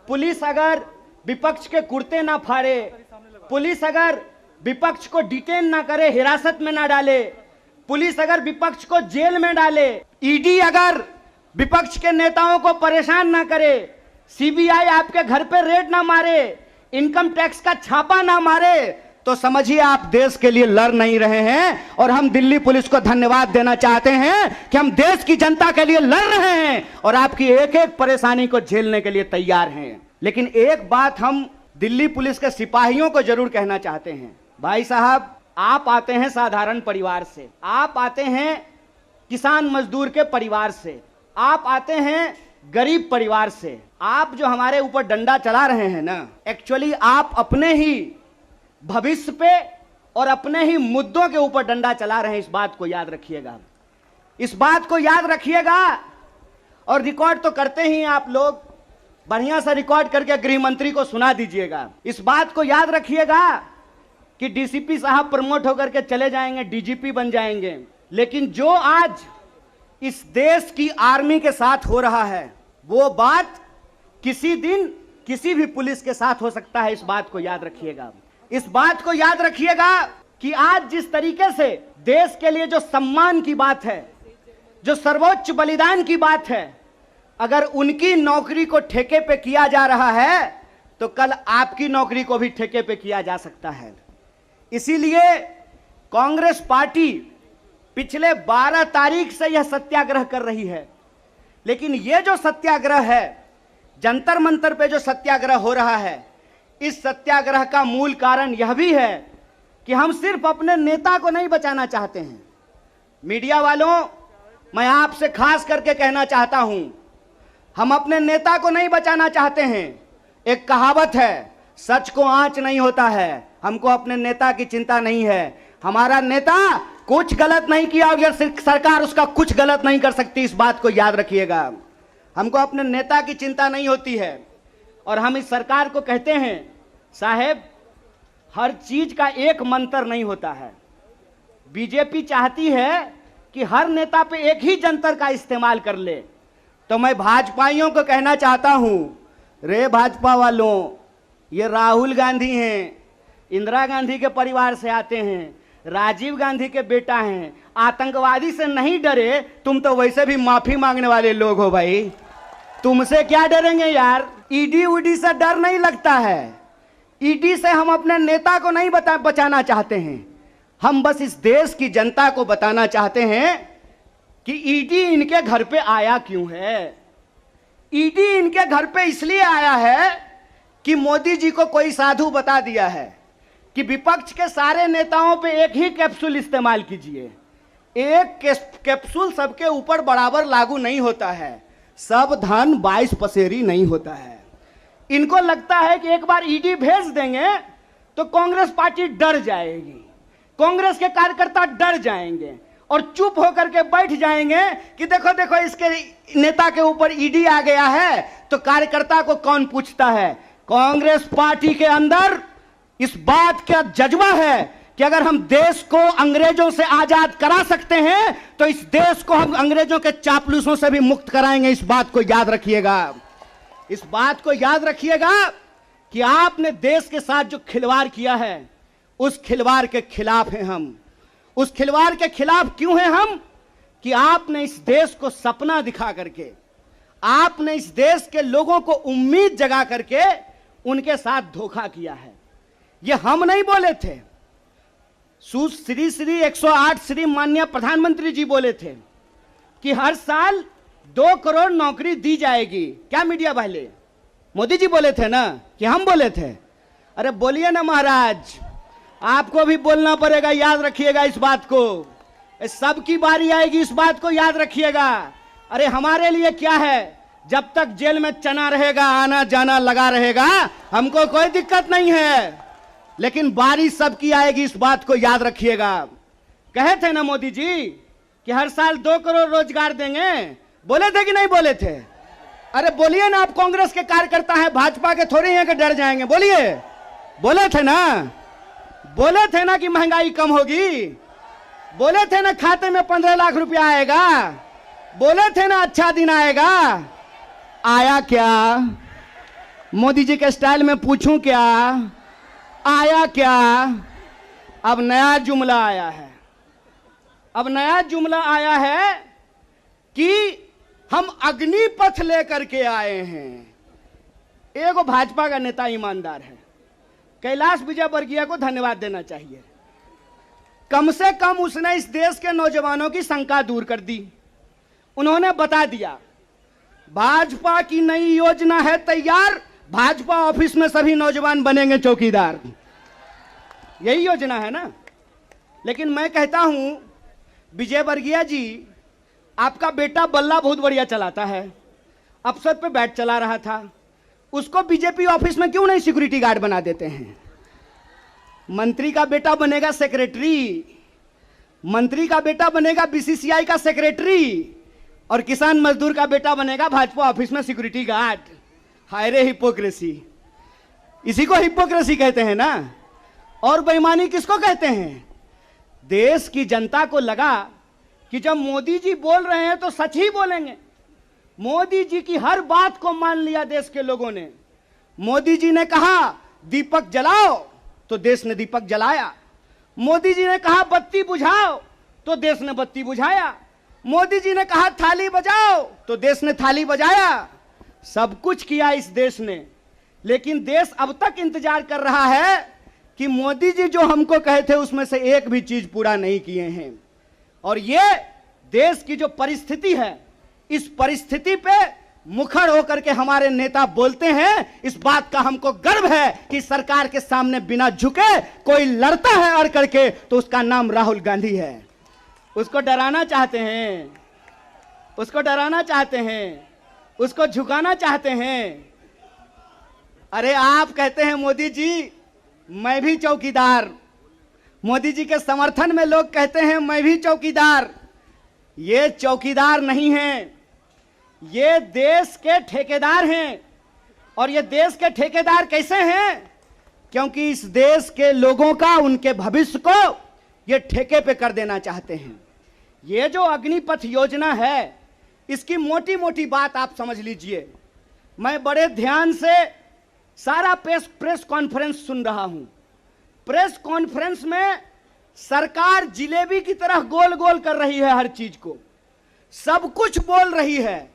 Police अगर विपक्ष के कुर्ते ना फाड़े, पुलिस अगर विपक्ष को डिटेन ना करे, हिरासत में ना डाले, पुलिस अगर विपक्ष को जेल में डाले, ईडी अगर विपक्ष के नेताओं को परेशान ना करे, सीबीआई आपके घर पे रेड ना मारे, इनकम टैक्स का छापा ना मारे, तो समझिए आप देश के लिए लड़ नहीं रहे हैं। और हम दिल्ली पुलिस को धन्यवाद देना चाहते हैं कि हम देश की जनता के लिए लड़ रहे हैं और आपकी एक एक परेशानी को झेलने के लिए तैयार हैं। लेकिन एक बात हम दिल्ली पुलिस के सिपाहियों को जरूर कहना चाहते हैं, भाई साहब, आप आते हैं साधारण परिवार से, आप आते हैं किसान मजदूर के परिवार से, आप आते हैं गरीब परिवार से। आप जो हमारे ऊपर डंडा चला रहे हैं ना, एक्चुअली आप अपने ही भविष्य पे और अपने ही मुद्दों के ऊपर डंडा चला रहे हैं। इस बात को याद रखिएगा, इस बात को याद रखिएगा। और रिकॉर्ड तो करते ही आप लोग, बढ़िया सा रिकॉर्ड करके गृह मंत्री को सुना दीजिएगा। इस बात को याद रखिएगा कि डीसीपी साहब प्रमोट होकर के चले जाएंगे, डीजीपी बन जाएंगे, लेकिन जो आज इस देश की आर्मी के साथ हो रहा है वो बात किसी दिन किसी भी पुलिस के साथ हो सकता है। इस बात को याद रखिएगा, इस बात को याद रखिएगा कि आज जिस तरीके से देश के लिए जो सम्मान की बात है, जो सर्वोच्च बलिदान की बात है, अगर उनकी नौकरी को ठेके पे किया जा रहा है तो कल आपकी नौकरी को भी ठेके पे किया जा सकता है। इसीलिए कांग्रेस पार्टी पिछले 12 तारीख से यह सत्याग्रह कर रही है। लेकिन यह जो सत्याग्रह है, जंतर मंतर पे जो सत्याग्रह हो रहा है, इस सत्याग्रह का मूल कारण यह भी है कि हम सिर्फ अपने नेता को नहीं बचाना चाहते हैं। मीडिया वालों, मैं आपसे खास करके कहना चाहता हूं, हम अपने नेता को नहीं बचाना चाहते हैं। एक कहावत है, सच को आंच नहीं होता है। हमको अपने नेता की चिंता नहीं है। हमारा नेता कुछ गलत नहीं किया और सरकार उसका कुछ गलत नहीं कर सकती। इस बात को याद रखिएगा। हमको अपने नेता की चिंता नहीं होती है। और हम इस सरकार को कहते हैं, साहेब, हर चीज का एक मंत्र नहीं होता है। बीजेपी चाहती है कि हर नेता पे एक ही जंतर का इस्तेमाल कर ले। तो मैं भाजपाइयों को कहना चाहता हूं, रे भाजपा वालों, ये राहुल गांधी हैं, इंदिरा गांधी के परिवार से आते हैं, राजीव गांधी के बेटा हैं, आतंकवादी से नहीं डरे। तुम तो वैसे भी माफी मांगने वाले लोग हो भाई, तुमसे क्या डरेंगे यार। ईडी उडी से डर नहीं लगता है। ईडी से हम अपने नेता को नहीं बचाना चाहते हैं। हम बस इस देश की जनता को बताना चाहते हैं कि ईडी इनके घर पे आया क्यों है। ईडी इनके घर पे इसलिए आया है कि मोदी जी को कोई साधु बता दिया है कि विपक्ष के सारे नेताओं पे एक ही कैप्सूल इस्तेमाल कीजिए। एक कैप्सूल सबके ऊपर बराबर लागू नहीं होता है। सब धन 22 पसेरी नहीं होता है। इनको लगता है कि एक बार ईडी भेज देंगे तो कांग्रेस पार्टी डर जाएगी, कांग्रेस के कार्यकर्ता डर जाएंगे और चुप होकर के बैठ जाएंगे कि देखो देखो इसके नेता के ऊपर ईडी आ गया है तो कार्यकर्ता को कौन पूछता है। कांग्रेस पार्टी के अंदर इस बात का जज्बा है कि अगर हम देश को अंग्रेजों से आजाद करा सकते हैं तो इस देश को हम अंग्रेजों के चापलूसों से भी मुक्त कराएंगे। इस बात को याद रखिएगा, इस बात को याद रखिएगा कि आपने देश के साथ जो खिलवाड़ किया है उस खिलवाड़ के खिलाफ हैं हम। उस खिलवाड़ के खिलाफ क्यों हैं हम? कि आपने इस देश को सपना दिखा करके, आपने इस देश के लोगों को उम्मीद जगा करके उनके साथ धोखा किया है। ये हम नहीं बोले थे, श्री 108 श्री माननीय प्रधानमंत्री जी बोले थे कि हर साल 2 करोड़ नौकरी दी जाएगी। क्या मीडिया वाले? मोदी जी बोले थे ना कि हम बोले थे? अरे बोलिए ना महाराज, आपको भी बोलना पड़ेगा। याद रखिएगा इस बात को, सबकी बारी आएगी, इस बात को याद रखिएगा। अरे हमारे लिए क्या है, जब तक जेल में चना रहेगा, आना जाना लगा रहेगा, हमको कोई दिक्कत नहीं है। लेकिन बारी सबकी आएगी, इस बात को याद रखिएगा। कहे थे ना मोदी जी कि हर साल 2 करोड़ रोजगार देंगे, बोले थे कि नहीं बोले थे? अरे बोलिए ना, आप कांग्रेस के कार्यकर्ता हैं, भाजपा के थोड़ी हैं कि डर जाएंगे। बोलिए, बोले थे ना, बोले थे ना कि महंगाई कम होगी, बोले थे ना खाते में 15 लाख रुपया आएगा, बोले थे ना अच्छा दिन आएगा। आया क्या? मोदी जी के स्टाइल में पूछूं क्या, आया क्या? अब नया जुमला आया है। अब नया जुमला आया है कि हम अग्निपथ लेकर के आए हैं। एगो भाजपा का नेता ईमानदार है, कैलाश विजयवर्गीय को धन्यवाद देना चाहिए। कम से कम उसने इस देश के नौजवानों की शंका दूर कर दी। उन्होंने बता दिया भाजपा की नई योजना है तैयार, भाजपा ऑफिस में सभी नौजवान बनेंगे चौकीदार। यही योजना है ना। लेकिन मैं कहता हूं विजयवर्गीय जी, आपका बेटा बल्ला बहुत बढ़िया चलाता है, अफसर पे बैठ चला रहा था, उसको बीजेपी ऑफिस में क्यों नहीं सिक्योरिटी गार्ड बना देते हैं? मंत्री का बेटा बनेगा सेक्रेटरी, मंत्री का बेटा बनेगा बीसीसीआई का सेक्रेटरी, और किसान मजदूर का बेटा बनेगा भाजपा ऑफिस में सिक्योरिटी गार्ड। हाय रे हिपोक्रेसी, इसी को हिपोक्रेसी कहते हैं ना। और बेईमानी किसको कहते हैं? देश की जनता को लगा कि जब मोदी जी बोल रहे हैं तो सच ही बोलेंगे। मोदी जी की हर बात को मान लिया देश के लोगों ने। मोदी जी ने कहा दीपक जलाओ तो देश ने दीपक जलाया। मोदी जी ने कहा बत्ती बुझाओ तो देश ने बत्ती बुझाया। मोदी जी ने कहा थाली बजाओ तो देश ने थाली बजाया। सब कुछ किया इस देश ने। लेकिन देश अब तक इंतजार कर रहा है कि मोदी जी जो हमको कहे थे उसमें से एक भी चीज पूरा नहीं किए हैं। और ये देश की जो परिस्थिति है, इस परिस्थिति पे मुखर होकर के हमारे नेता बोलते हैं। इस बात का हमको गर्व है कि सरकार के सामने बिना झुके कोई लड़ता है अड़ करके तो उसका नाम राहुल गांधी है। उसको डराना चाहते हैं, उसको डराना चाहते हैं, उसको झुकाना चाहते हैं। अरे आप कहते हैं मोदी जी मैं भी चौकीदार, मोदी जी के समर्थन में लोग कहते हैं मैं भी चौकीदार। ये चौकीदार नहीं हैं, ये देश के ठेकेदार हैं। और ये देश के ठेकेदार कैसे हैं? क्योंकि इस देश के लोगों का, उनके भविष्य को ये ठेके पे कर देना चाहते हैं। ये जो अग्निपथ योजना है, इसकी मोटी मोटी बात आप समझ लीजिए। मैं बड़े ध्यान से सारा प्रेस कॉन्फ्रेंस सुन रहा हूं। प्रेस कॉन्फ्रेंस में सरकार जिलेबी की तरह गोल गोल कर रही है, हर चीज को सब कुछ बोल रही है,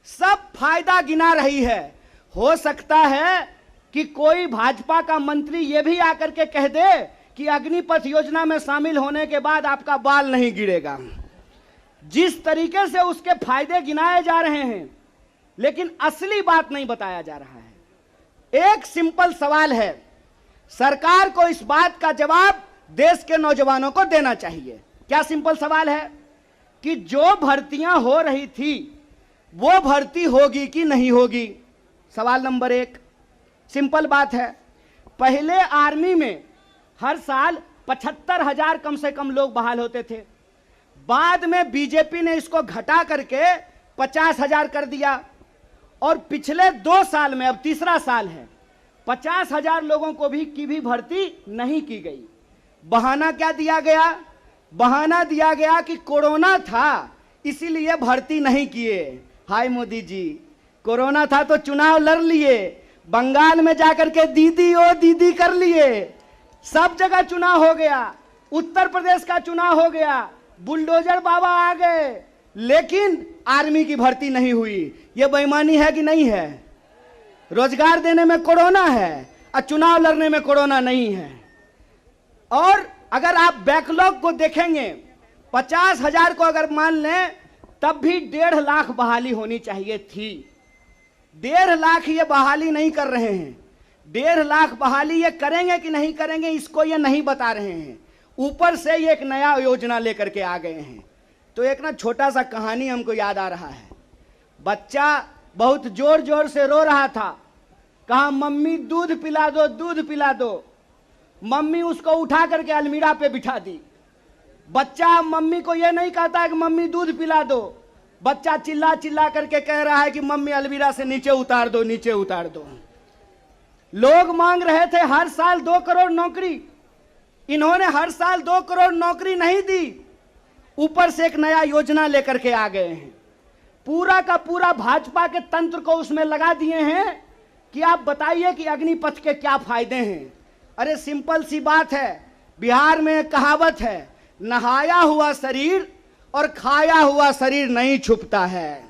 सब फायदा गिना रही है। हो सकता है कि कोई भाजपा का मंत्री यह भी आकर के कह दे कि अग्निपथ योजना में शामिल होने के बाद आपका बाल नहीं गिरेगा। जिस तरीके से उसके फायदे गिनाए जा रहे हैं, लेकिन असली बात नहीं बताया जा रहा है। एक सिंपल सवाल है, सरकार को इस बात का जवाब देश के नौजवानों को देना चाहिए। क्या सिंपल सवाल है कि जो भर्तियां हो रही थी वो भर्ती होगी कि नहीं होगी? सवाल नंबर एक। सिंपल बात है, पहले आर्मी में हर साल 75,000 कम से कम लोग बहाल होते थे। बाद में बीजेपी ने इसको घटा करके 50,000 कर दिया। और पिछले 2 साल में, अब तीसरा साल है, 50,000 लोगों को भी भर्ती नहीं की गई। बहाना क्या दिया गया? बहाना दिया गया कि कोरोना था इसीलिए भर्ती नहीं किए। हाय मोदी जी, कोरोना था तो चुनाव लड़ लिए, बंगाल में जाकर के दीदी ओ दीदी कर लिए, सब जगह चुनाव हो गया, उत्तर प्रदेश का चुनाव हो गया, बुलडोजर बाबा आ गए, लेकिन आर्मी की भर्ती नहीं हुई। यह बेईमानी है कि नहीं है? रोजगार देने में कोरोना है और चुनाव लड़ने में कोरोना नहीं है। और अगर आप बैकलॉग को देखेंगे, 50,000 को अगर मान लें तब भी 1.5 लाख बहाली होनी चाहिए थी। 1.5 लाख ये बहाली नहीं कर रहे हैं। 1.5 लाख बहाली ये करेंगे कि नहीं करेंगे इसको ये नहीं बता रहे हैं। ऊपर से ये एक नया योजना लेकर के आ गए हैं। तो एक ना छोटा सा कहानी हमको याद आ रहा है। बच्चा बहुत जोर जोर से रो रहा था, कहा मम्मी दूध पिला दो, दूध पिला दो। मम्मी उसको उठा करके अलमीरा पे बिठा दी। बच्चा मम्मी को यह नहीं कहता है कि मम्मी दूध पिला दो, बच्चा चिल्ला चिल्ला करके कह रहा है कि मम्मी अलमीरा से नीचे उतार दो, नीचे उतार दो। लोग मांग रहे थे हर साल 2 करोड़ नौकरी, इन्होंने हर साल 2 करोड़ नौकरी नहीं दी, ऊपर से एक नया योजना लेकर के आ गए हैं। पूरा का पूरा भाजपा के तंत्र को उसमें लगा दिए हैं कि आप बताइए कि अग्निपथ के क्या फायदे हैं। अरे सिंपल सी बात है, बिहार में एक कहावत है, नहाया हुआ शरीर और खाया हुआ शरीर नहीं छुपता है।